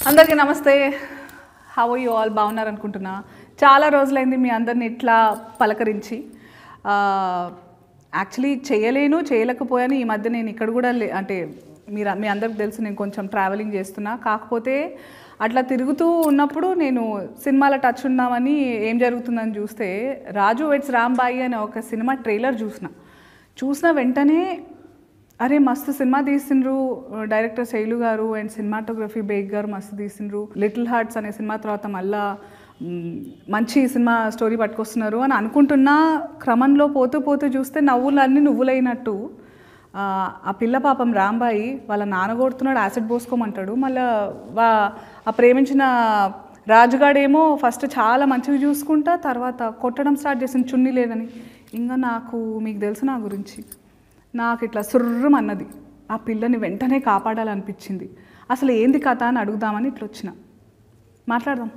అందరికీ నమస్తే. How are you all? బాగున్నారు అనుకుంటున్నా. చాలా రోజులైంది మీ అందరిని ఇట్లా పలకరించి. యాక్చువల్లీ చేయలేకపోయాను. ఈ మధ్య నేను ఇక్కడ కూడా అంటే మీ అందరికి తెలుసు నేను కొంచెం ట్రావెలింగ్ చేస్తున్నా. కాకపోతే అట్లా తిరుగుతూ ఉన్నప్పుడు నేను సినిమాల టచ్ ఉన్నామని ఏం జరుగుతుందని చూస్తే రాజు వెడ్స్ రాంబాయి అనే ఒక సినిమా ట్రైలర్ చూసిన వెంటనే అరే మస్తు సినిమా తీసిండ్రు డైరెక్టర్ శైలు గారు అండ్ సినిమాటోగ్రఫీ బేగ్ గారు మస్తు తీసిండ్రు. లిటిల్ హార్ట్స్ అనే సినిమా తర్వాత మళ్ళా మంచి సినిమా స్టోరీ పట్టుకొస్తున్నారు అని అనుకుంటున్న క్రమంలో పోతూ చూస్తే నవ్వులన్నీ నువ్వులైనట్టు ఆ పిల్ల పాపం రాంబాయి వాళ్ళ నాన్న కొడుతున్నాడు, యాసిడ్ పోసుకోమంటాడు. మళ్ళీ ఆ ప్రేమించిన రాజుగాడేమో ఫస్ట్ చాలా మంచిగా చూసుకుంటా తర్వాత కొట్టడం స్టార్ట్ చేసింది చున్నీ లేదని. ఇంకా మీకు తెలుసు నా గురించి, నాకు ఇట్లా సుర్రమన్నది. ఆ పిల్లని వెంటనే కాపాడాలనిపించింది. అసలు ఏంది కథ అని అడుగుదామని ఇట్లా వచ్చిన. మాట్లాడదాం.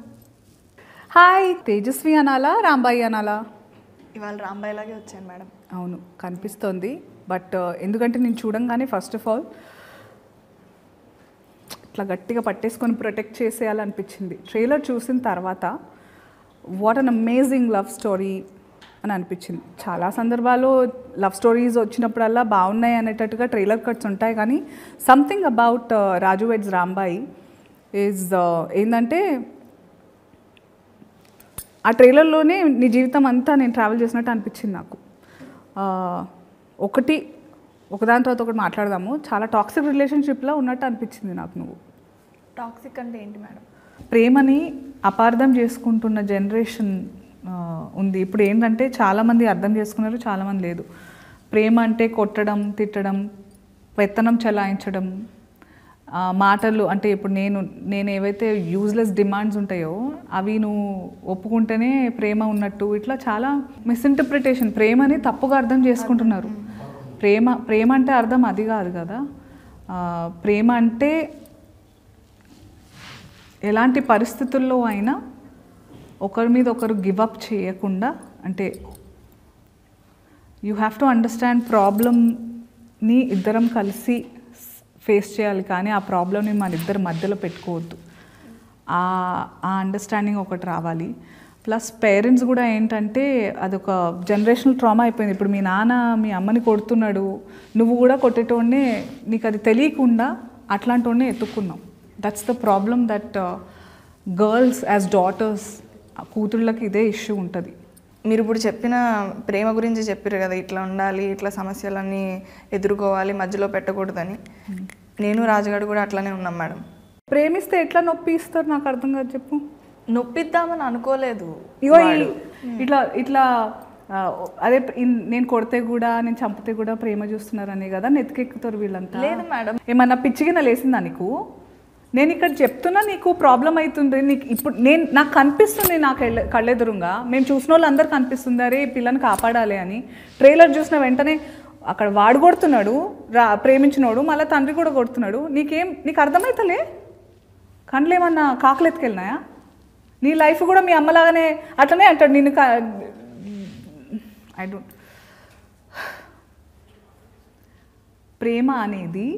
హాయ్, తేజస్వి అనాలా రాంబాయి అనాలా? ఇవాళ రాంబాయిలాగే వచ్చాను మేడం. అవును కనిపిస్తోంది. బట్ ఎందుకంటే నేను చూడంగానే ఫస్ట్ ఆఫ్ ఆల్ ఇట్లా గట్టిగా పట్టేసుకొని ప్రొటెక్ట్ చేసేయాలనిపించింది. ట్రైలర్ చూసిన తర్వాత what an amazing love story అని అనిపించింది. చాలా సందర్భాల్లో లవ్ స్టోరీస్ వచ్చినప్పుడల్లా బాగున్నాయి అనేటట్టుగా ట్రైలర్ కట్స్ ఉంటాయి. కానీ something about Raju weds Rambai is ఏంటంటే ఆ ట్రైలర్లోనే నీ జీవితం అంతా నేను ట్రావెల్ చేసినట్టు అనిపించింది నాకు. ఒకదాని తర్వాత ఒకటి మాట్లాడదాము. చాలా టాక్సిక్ రిలేషన్షిప్లో ఉన్నట్టు అనిపించింది నాకు. నువ్వు టాక్సిక్ అంటే ఏంటి మేడం? ప్రేమని అపార్థం చేసుకుంటున్న జనరేషన్ ఉంది ఇప్పుడు. ఏంటంటే చాలామంది అర్థం చేసుకున్నారు, చాలామంది లేదు. ప్రేమ అంటే కొట్టడం, తిట్టడం, పెత్తనం చెలాయించడం, మాటలు అంటే ఇప్పుడు నేను ఏవైతే యూజ్లెస్ డిమాండ్స్ ఉంటాయో అవి నువ్వు ఒప్పుకుంటేనే ప్రేమ ఉన్నట్టు, ఇట్లా చాలా మిస్ఇంటర్ప్రిటేషన్. ప్రేమని తప్పుగా అర్థం చేసుకుంటున్నారు. ప్రేమ అంటే అర్థం అది కాదు కదా. ప్రేమ అంటే ఎలాంటి పరిస్థితుల్లో అయినా ఒకరి మీద ఒకరు గివప్ చేయకుండా, అంటే యూ హ్యావ్ టు అండర్స్టాండ్ ప్రాబ్లమ్ని ఇద్దరం కలిసి ఫేస్ చేయాలి. కానీ ఆ ప్రాబ్లమ్ని మన ఇద్దరి మధ్యలో పెట్టుకోవద్దు. ఆ అండర్స్టాండింగ్ ఒకటి రావాలి. ప్లస్ పేరెంట్స్ కూడా ఏంటంటే అదొక జనరేషనల్ ట్రామా అయిపోయింది. ఇప్పుడు మీ నాన్న మీ అమ్మని కొడుతున్నాడు, నువ్వు కూడా కొట్టేటోడినే, నీకు అది తెలియకుండా అట్లాంటి వాడిని ఎత్తుక్కున్నావు. That's the problem that girls as daughters, కూతుళ్ళకి ఇదే ఇష్యూ ఉంటుంది. మీరు ఇప్పుడు చెప్పిన ప్రేమ గురించి చెప్పారు కదా, ఇట్లా ఉండాలి, ఇట్లా సమస్యలన్నీ ఎదుర్కోవాలి, మధ్యలో పెట్టకూడదని. నేను రాజుగాడు కూడా అట్లానే ఉన్నాం మేడం. ప్రేమిస్తే ఎట్లా నొప్పి ఇస్తారు నాకు అర్థం కాదు. చెప్పు. నొప్పిద్దామని అనుకోలేదు. ఇగో ఇట్లా అదే నేను కొడితే కూడా నేను చంపితే కూడా ప్రేమ చూస్తున్నారనే కదా నెత్తికెక్కుతారు వీళ్ళంతా. లేదు మేడం. ఏమన్నా పిచ్చిగా లేసిందా నీకు? నేను ఇక్కడ చెప్తున్నా నీకు ప్రాబ్లం అవుతుంది. నీకు ఇప్పుడు నాకు కనిపిస్తుంది, నాకు కళ్ళెదురుగా మేము చూసిన వాళ్ళు అందరు కనిపిస్తుంది అరే పిల్లని కాపాడాలి అని. ట్రైలర్ చూసిన వెంటనే అక్కడ వాడు కొడుతున్నాడు, ప్రేమించినోడు, మళ్ళీ తండ్రి కూడా కొడుతున్నాడు. నీకు అర్థమవుతలే? కండ్లు ఏమన్నా కాకులు ఎత్తుకెళ్ళినాయా? నీ లైఫ్ కూడా మీ అమ్మలాగానే అట్లనే అంటాడు నిన్ను. I don't. ప్రేమ అనేది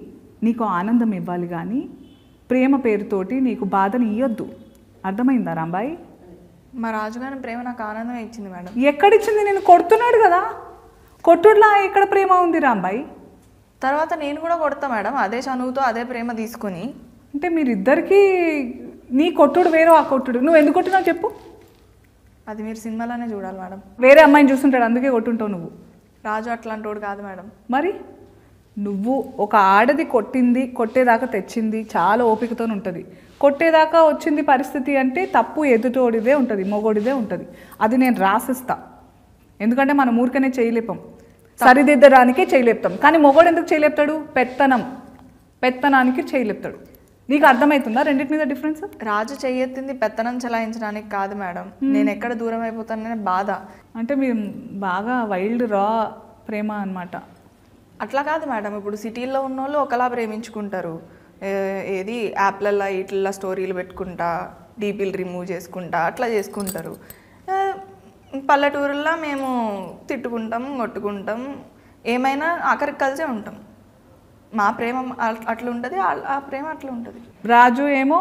నీకు ఆనందం ఇవ్వాలి కానీ ప్రేమ పేరుతోటి నీకు బాధని ఇవ్వద్దు. అర్థమైందా రాంబాయి? మా రాజుగారి ప్రేమ నాకు ఆనందం ఇచ్చింది మేడం. ఎక్కడిచ్చింది? నేను కొడుతున్నాడు కదా, కొట్టుడులా ఎక్కడ ప్రేమ ఉంది రాంబాయి? తర్వాత నేను కూడా కొడతా మేడం, అదే చనువుతో అదే ప్రేమ తీసుకొని. అంటే మీరిద్దరికీ నీ కొట్టుడు వేరు, ఆ కొట్టుడు. నువ్వు ఎందుకు కొట్టినావు చెప్పు? అది మీరు సినిమాలోనే చూడాలి మేడం. వేరే అమ్మాయిని చూస్తుంటాడు అందుకే కొట్టుంటావు నువ్వు. రాజు అట్లాంటి వాడు కాదు మేడం. మరి నువ్వు ఒక ఆడది కొట్టేదాకా తెచ్చింది చాలా ఓపికతో ఉంటుంది. కొట్టేదాకా వచ్చింది పరిస్థితి అంటే తప్పు ఎదుటోడిదే ఉంటుంది, మొగోడిదే ఉంటుంది. అది నేను రాసిస్తా. ఎందుకంటే మనం ఊరికనే చేయలేపాం, సరిదిద్దడానికే చేయలేపుతాం. కానీ మొగోడు ఎందుకు చేయలేపుతాడు? పెత్తనానికి చేయలేపుతాడు. నీకు అర్థమవుతుందా రెండింటి మీద డిఫరెన్స్? రాజు చెయ్యెత్తింది పెత్తనం చలాయించడానికి కాదు మేడం, నేను ఎక్కడ దూరం అయిపోతాననే బాధ. అంటే మీరు బాగా వైల్డ్ రా ప్రేమ అనమాట. అట్లా కాదు మేడం. ఇప్పుడు సిటీల్లో ఉన్న వాళ్ళు ఒకలా ప్రేమించుకుంటారు. ఏది యాప్లల్లో ఇట్లా స్టోరీలు పెట్టుకుంటా, డీపీలు రిమూవ్ చేసుకుంటా అట్లా చేసుకుంటారు. పల్లెటూరుల్లో మేము తిట్టుకుంటాం, కొట్టుకుంటాం, ఏమైనా ఆఖరికి కలిసే ఉంటాం. మా ప్రేమ అట్లా ఉంటుంది, ఆ ప్రేమ అట్లా ఉంటుంది. రాజు ఏమో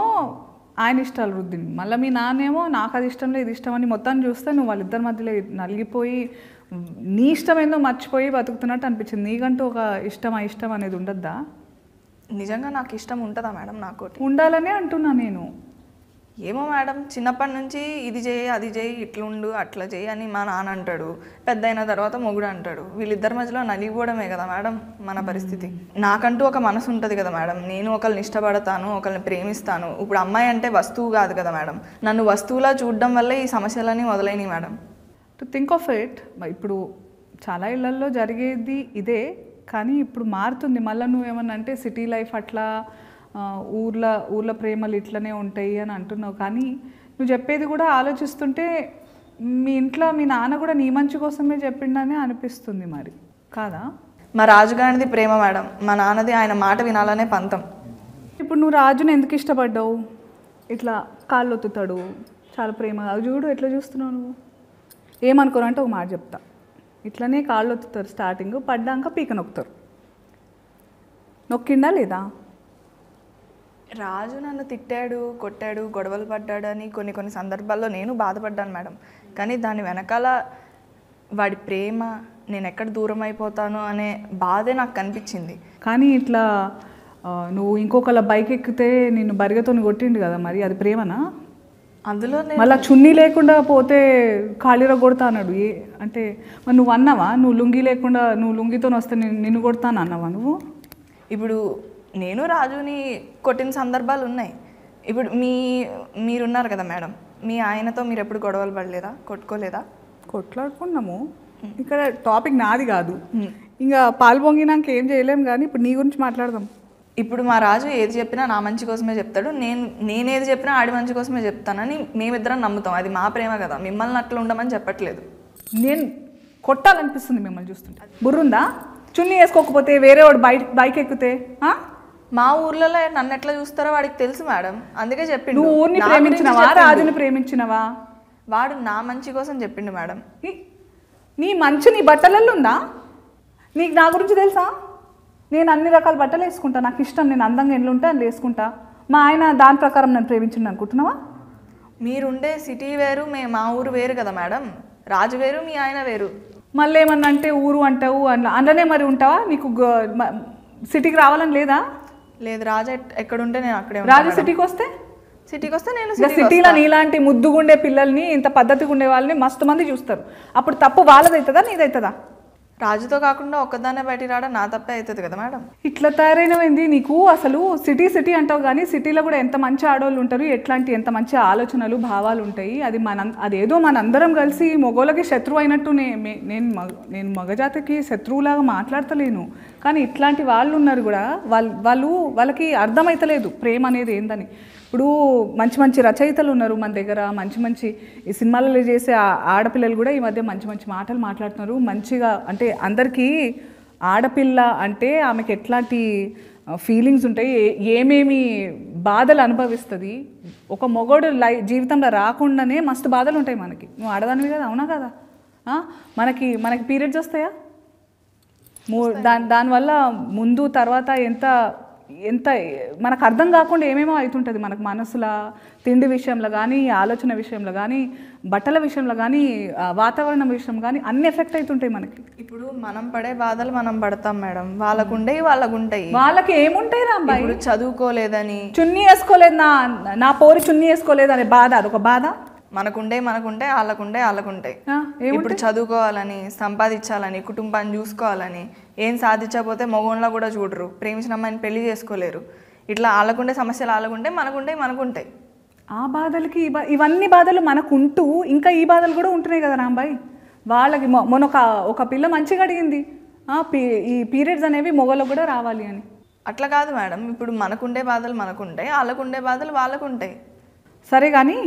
ఆయన ఇష్టాలు వృద్ధిని, మళ్ళీ మీ నాన్నేమో నాకు అది ఇష్టం లేదు, ఇది ఇష్టం అని మొత్తం చూస్తే నువ్వు వాళ్ళిద్దరి మధ్యలో నలిగిపోయి నీ ఇష్టం ఏందో మర్చిపోయి బతుకుతున్నట్టు అనిపించింది. నీకంటూ ఒక ఇష్టం ఇష్టం అనేది ఉండద్దా? నిజంగా నాకు ఇష్టం ఉంటుందా మేడం? నాకోటి ఉండాలనే అంటున్నా నేను. ఏమో మేడం, చిన్నప్పటి నుంచి ఇది చేయి అది చేయి ఇట్లుండు అట్లా చేయి అని మా నాన్న అంటాడు, పెద్ద అయిన తర్వాత మొగుడు అంటాడు. వీళ్ళిద్దరి మధ్యలో నలిగిపోవడమే కదా మేడం మన పరిస్థితి. నాకంటూ ఒక మనసు ఉంటుంది కదా మేడం, నేను ఒకరిని ఇష్టపడతాను, ఒకరిని ప్రేమిస్తాను. ఇప్పుడు అమ్మాయి అంటే వస్తువు కాదు కదా మేడం, నన్ను వస్తువులా చూడడం వల్లే ఈ సమస్యలన్నీ మొదలైనవి madam. To think of it, ఇప్పుడు చాలా ఇళ్లల్లో జరిగేది ఇదే, కానీ ఇప్పుడు మారుతుంది. మళ్ళీ నువ్వేమన్నా అంటే సిటీ లైఫ్ అట్లా ఊర్ల ప్రేమలు ఇట్లనే ఉంటాయి అని అంటున్నావు, కానీ నువ్వు చెప్పేది కూడా ఆలోచిస్తుంటే మీ ఇంట్లో మీ నాన్న కూడా నీ మంచి కోసమే చెప్పిండని అనిపిస్తుంది. మరి కాదా? మా రాజుగారిది ప్రేమ మేడం, మా నాన్నది ఆయన మాట వినాలనే పంతం. ఇప్పుడు నువ్వు రాజుని ఎందుకు ఇష్టపడ్డావు? ఇట్లా కాళ్ళు ఒత్తుతాడు, చాలా ప్రేమగా, చూడు ఎట్లా చూస్తున్నావు నువ్వు. ఏమనుకోరు అంటే ఒక మాట చెప్తా, ఇట్లనే కాళ్ళు ఒత్తుతారు, స్టార్టింగ్ పడ్డాక పీక నొక్కుతారు. నొక్కిండా లేదా? రాజు నన్ను తిట్టాడు, కొట్టాడు, గొడవలు పడ్డాడు అని కొన్ని సందర్భాల్లో నేను బాధపడ్డాను మేడం. కానీ దాని వెనకాల వాడి ప్రేమ, నేను ఎక్కడ దూరం అయిపోతాను అనే బాధే నాకు కనిపించింది. కానీ ఇట్లా నువ్వు ఇంకొకళ్ళ బైక్ ఎక్కితే నిన్ను బరిగతో కొట్టిండు కదా, మరి అది ప్రేమనా? అందులో మళ్ళీ చున్నీ లేకుండా పోతే ఖాళీలో కొడతా అన్నాడు. అంటే మరి నువ్వు అన్నావా, నువ్వు లుంగి లేకుండా నువ్వు లుంగితో వస్తే నిన్ను కొడతాను అన్నావా నువ్వు? ఇప్పుడు నేను రాజుని కొట్టిన సందర్భాలు ఉన్నాయి. ఇప్పుడు మీరున్నారు కదా మేడం, మీ ఆయనతో మీరు ఎప్పుడు గొడవలు పడలేదా, కొట్టుకోలేదా? కొట్లాడుకున్నాము. ఇక్కడ టాపిక్ నాది కాదు, ఇంకా పాలు పొంగినాక ఏం చేయలేము, కానీ ఇప్పుడు నీ గురించి మాట్లాడదాం. ఇప్పుడు మా రాజు ఏది చెప్పినా నా మంచి కోసమే చెప్తాడు, నేనేది చెప్పినా ఆడి మంచి కోసమే చెప్తానని మేమిద్దరం నమ్ముతాం. అది మా ప్రేమ కదా, మిమ్మల్ని అట్లా ఉండమని చెప్పట్లేదు. నేను కొట్టాలనిపిస్తుంది మిమ్మల్ని చూస్తుంటే. బుర్రుందా? చున్నీ వేసుకోకపోతే వేరే వాడు బైక్ ఎక్కితే? మా ఊర్లలో నన్ను ఎట్లా చూస్తారో వాడికి తెలుసు మేడం, అందుకే చెప్పిండు. నువ్వు ఊరిని ప్రేమించినవా, రాజుని ప్రేమించినవా? వాడు నా మంచి కోసం చెప్పిండు మేడం. నీ మంచి నీ బట్టలలో ఉందా? నీకు నా గురించి తెలుసా? నేను అన్ని రకాల బట్టలు వేసుకుంటా, నాకు ఇష్టం, నేను అందంగా ఎన్ని ఉంటే అన్ని వేసుకుంటా. మా ఆయన దాని ప్రకారం నన్ను ప్రేమించిండు అనుకుంటున్నావా? మీరుండే సిటీ వేరు, మా ఊరు వేరు కదా మేడం. రాజు వేరు, మీ ఆయన వేరు. మళ్ళీ ఏమన్నా అంటే ఊరు అంటావు, అందులోనే మరి ఉంటావా? నీకు సిటీకి రావాలని లేదా? లేదు, రాజు ఎక్కడుంటే నేను అక్కడే. రాజు సిటీకి వస్తే నేను సిటీలో నీలాంటి ముద్దుగుండే పిల్లల్ని, ఇంత పద్ధతిగా ఉండే వాళ్ళని మస్తు మంది చూస్తారు. అప్పుడు తప్పు వాళ్ళదవుతుందా నీదవుతుందా? రాజుతో కాకుండా ఒక్కదాన్నే బయటికి రావడం నా తప్పే అవుతుంది కదా మేడం. ఇట్లా తయారైనవింది నీకు. అసలు సిటీ అంటావు, కానీ సిటీలో కూడా ఎంత మంచి ఆడవాళ్ళు ఉంటారు, ఎంత మంచి ఆలోచనలు భావాలు ఉంటాయి. అదేదో మనందరం కలిసి మగోళ్ళకి శత్రువు అయినట్టు నేను మగజాతికి శత్రువులాగా మాట్లాడతలేను, కానీ ఇట్లాంటి వాళ్ళు ఉన్నారు కూడా. వాళ్ళకి అర్థమైతలేదు ప్రేమ అనేది ఏందని. ఇప్పుడు మంచి రచయితలు ఉన్నారు మన దగ్గర, మంచి ఈ సినిమాలలో చేసే ఆడపిల్లలు కూడా ఈ మధ్య మంచి మాటలు మాట్లాడుతున్నారు మంచిగా. అంటే అందరికీ ఆడపిల్ల అంటే ఆమెకి ఎట్లాంటి ఫీలింగ్స్ ఉంటాయి, ఏమేమి బాధలు అనుభవిస్తుంది, ఒక మొగోడు జీవితంలో రాకుండానే మస్తు బాధలు ఉంటాయి మనకి. నువ్వు ఆడదానివి కదా, అవునా కదా? మనకి పీరియడ్స్ వస్తాయా? దానివల్ల ముందు తర్వాత ఎంత మనకు అర్థం కాకుండా ఏమేమో అవుతుంటుంది మనకు మనసులో. తిండి విషయంలో కానీ, ఆలోచన విషయంలో కానీ, బట్టల విషయంలో కానీ, వాతావరణం విషయం కానీ అన్ని ఎఫెక్ట్ అవుతుంటాయి మనకి. ఇప్పుడు మనం పడే బాధలు మనం పడతాం మేడం, వాళ్ళకుంటాయి. వాళ్ళకి ఏముంటాయి రా అబ్బాయి? ఇప్పుడు చదువుకోలేదని, చున్నీ వేసుకోలేదు, నా పోరి చున్నీ వేసుకోలేదు అనే బాధ, అదొక బాధ. మనకుంటాయి వాళ్ళకుంటాయి. ఇప్పుడు చదువుకోవాలని, సంపాదించాలని, కుటుంబాన్ని చూసుకోవాలని, ఏం సాధించకపోతే మగోన్లా కూడా చూడరు, ప్రేమించిన అమ్మాయిని పెళ్లి చేసుకోలేరు. ఇట్లా వాళ్ళకుండే సమస్యలు వాళ్ళకుంటాయి, మనకుంటాయి. ఆ బాధలకి ఇవన్నీ బాధలు మనకుంటూ ఇంకా ఈ బాధలు కూడా ఉంటున్నాయి కదా రాంబాయ్. వాళ్ళకి మొన్న ఒక పిల్ల మంచిగా అడిగింది, ఈ పీరియడ్స్ అనేవి మొగలకు కూడా రావాలి అని. అట్లా కాదు మేడం, ఇప్పుడు మనకుండే బాధలు మనకుంటాయి, వాళ్ళకుండే బాధలు వాళ్ళకుంటాయి. సరే కానీ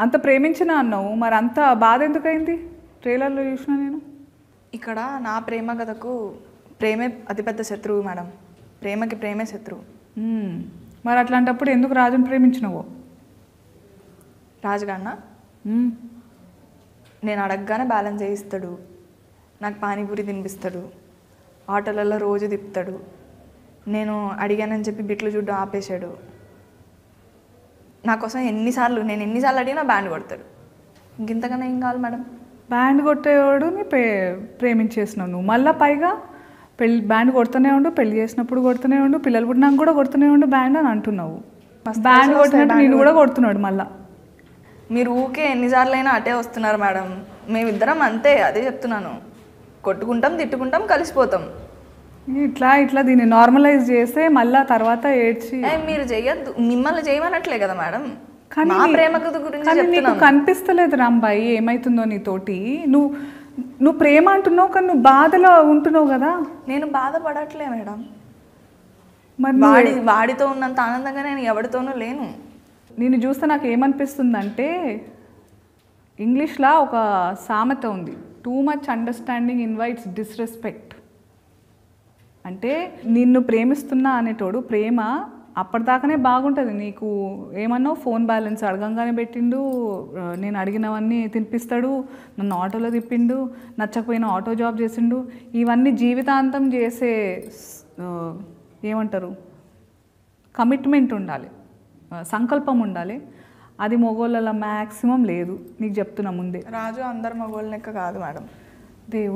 అంత ప్రేమించిన అన్నావు, మరి అంత బాధ ఎందుకైంది? ట్రైలర్లో చూసిన నేను. ఇక్కడ నా ప్రేమ కథకు ప్రేమే అతిపెద్ద శత్రువు మేడం, ప్రేమే శత్రువు. మరి అట్లాంటప్పుడు ఎందుకు రాజుని ప్రేమించినవో? రాజుగాన్న నేను అడగగానే బ్యాలెన్స్ చేయిస్తాడు, నాకు పానీపూరి తినిపిస్తాడు, ఆటోలలో రోజు తిప్పుతాడు, నేను అడిగానని చెప్పి బిట్లు చూడ్డం ఆపేశాడు. నా కోసం నేను ఎన్నిసార్లు అడిగినా బ్యాండ్ కొడతాడు. ఇంకెంతకన్నా ఏం కావాలి మేడం? బ్యాండ్ కొట్టేవాడుని ప్రేమించేసినావు నువ్వు, మళ్ళీ పైగా బ్యాండ్ కొడుతూనే ఉండు, పెళ్లి చేసినప్పుడు కొడుతూనే ఉండు, పిల్లలు పుట్టినాక కూడా కొడుతూనే ఉండు బ్యాండ్ అని అంటున్నావు. బ్యాండ్ కొట్టినట్టు నేను కూడా కొడుతున్నాడు మళ్ళీ. మీరు ఊకే ఎన్నిసార్లు అయినా అటే వస్తున్నారు మేడం. మేమిద్దరం అంతే, అదే చెప్తున్నాను. కొట్టుకుంటాం, తిట్టుకుంటాం, కలిసిపోతాం. ఇట్లా దీన్ని నార్మలైజ్ చేస్తే మళ్ళీ తర్వాత ఏడ్చి మీరు చెయ్యొద్దు, మిమ్మల్ని చేయమనట్లే కదా మేడం. కానీ మా ప్రేమ గురించి నీకు చెప్తున్నాను. కనిపిస్తలేదు రాంబాయి ఏమైతుందో నీతోటి. నువ్వు ప్రేమ అంటున్నావు కానీ నువ్వు బాధలో ఉంటున్నావు కదా. నేను బాధపడట్లే మేడం. మరి వాడితో ఉన్నంత ఆనందంగా నేను ఎవరితోనూ లేను. నేను చూస్తే నాకు ఏమనిపిస్తుందంటే ఇంగ్లీష్లో ఒక సామెత ఉంది, too much understanding invites disrespect. అంటే నిన్ను ప్రేమిస్తున్నా అనేటోడు ప్రేమ అప్పటిదాకానే బాగుంటుంది. నీకు ఏమన్నావు, ఫోన్ బ్యాలెన్స్ అడగంగానే పెట్టిండు, నేను అడిగినవన్నీ తినిపిస్తాడు, నన్ను ఆటోలో తిప్పిండు, నచ్చకపోయినా ఆటో జాబ్ చేసిండు. ఇవన్నీ జీవితాంతం చేసే ఏమంటారు కమిట్మెంట్ ఉండాలి, సంకల్పం ఉండాలి. అది మగోళ్ళ మ్యాక్సిమం లేదు, నీకు చెప్తున్నా ముందే. రాజు అందరు మగోళ్ళ లెక్క కాదు మేడం. దేవుడు